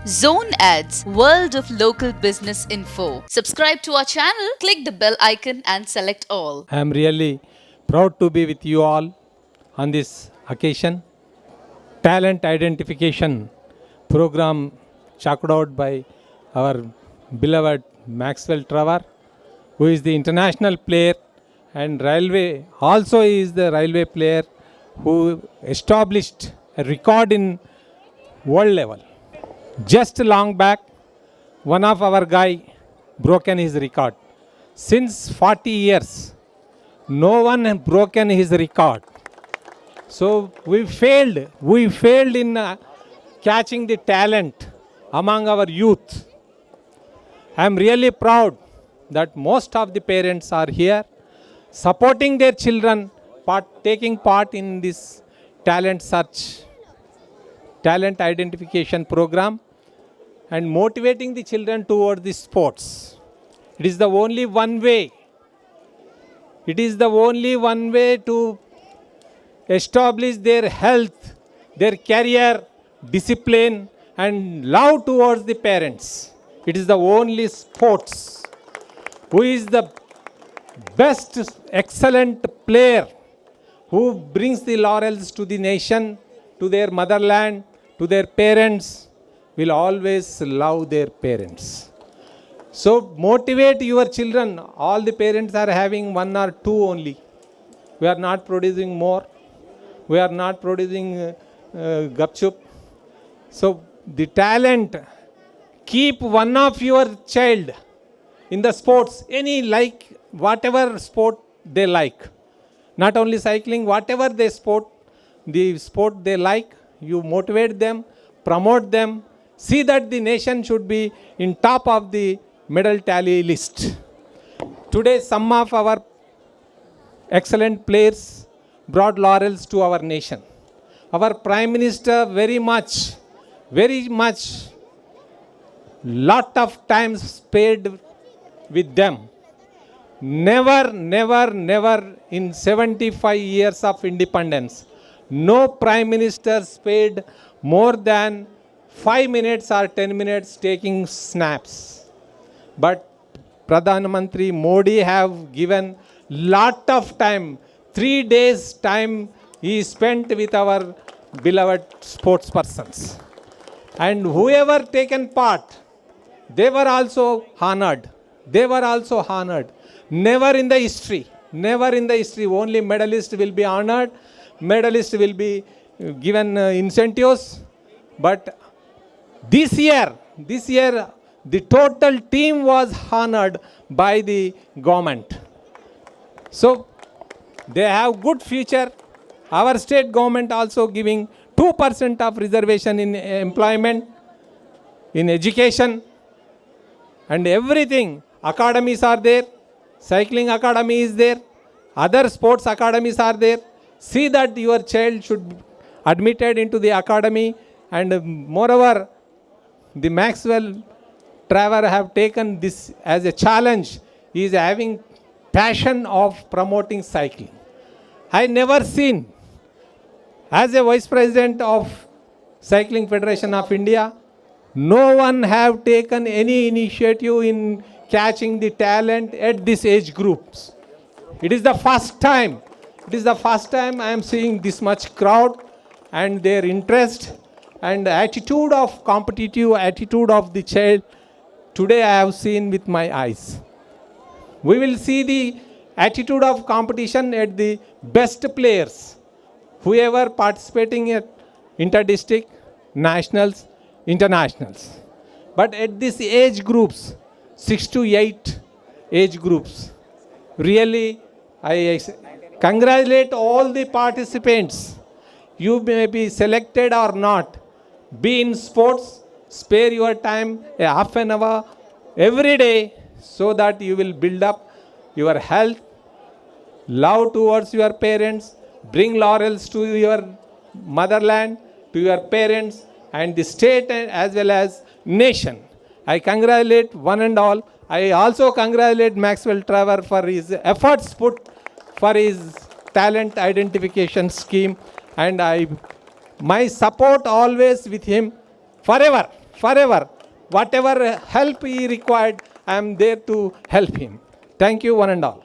Zone Ads, World of Local Business Info. Subscribe to our channel, click the bell icon and select all. I am really proud to be with you all on this occasion. Talent identification program chalked out by our beloved Maxwell Trevor, who is the international player, and railway also is the railway player who established a record in world level. Just long back, one of our guy broken his record. Since 40 years, no one has broken his record. So we failed. We failed in catching the talent among our youth. I am really proud that most of the parents are here supporting their children, taking part in this talent search, talent identification program, and motivating the children towards the sports. It is the only one way. It is the only one way to establish their health, their career, discipline, and love towards the parents. It is the only sports. Who is the best, excellent player who brings the laurels to the nation, to their motherland, to their parents, will always love their parents. So motivate your children. All the parents are having one or two only. We are not producing more. We are not producing gupchup. So the talent, keep one of your child in the sports, any like whatever sport they like. Not only cycling, whatever the sport they like, you motivate them, promote them, see that the nation should be in top of the medal tally list. Today, some of our excellent players brought laurels to our nation. Our Prime Minister very much, lot of times spared with them. Never in 75 years of independence, no Prime Minister spared more than 5 minutes or 10 minutes taking snaps. But Pradhan Mantri Modi have given lot of time, 3 days time he spent with our beloved sports persons. And whoever taken part, they were also honored. Never in the history, only medalist will be honored, medalist will be given incentives. But this year, the total team was honored by the government. So they have good future. Our state government also giving 2% of reservation in employment, in education, and everything. Academies are there. Cycling academy is there. Other sports academies are there. See that your child should be admitted into the academy. And moreover, the Maxwell Trevor have taken this as a challenge. He is having passion of promoting cycling. I never seen, as a Vice President of Cycling Federation of India, no one have taken any initiative in catching the talent at this age groups. It is the first time. I am seeing this much crowd and their interest and attitude of competitive attitude of the child. Today I have seen with my eyes. We will see the attitude of competition at the best players, whoever participating at inter-district, nationals, internationals. But at this age groups, 6 to 8 age groups, really I congratulate all the participants. You may be selected or not. Be in sports, spare your time a half an hour every day so that you will build up your health, love towards your parents, bring laurels to your motherland, to your parents, and the state as well as nation. I congratulate one and all. I also congratulate Maxwell Trevor for his efforts put for his talent identification scheme, and my support always with him forever. forever. Whatever help he required, I am there to help him. Thank you, one and all.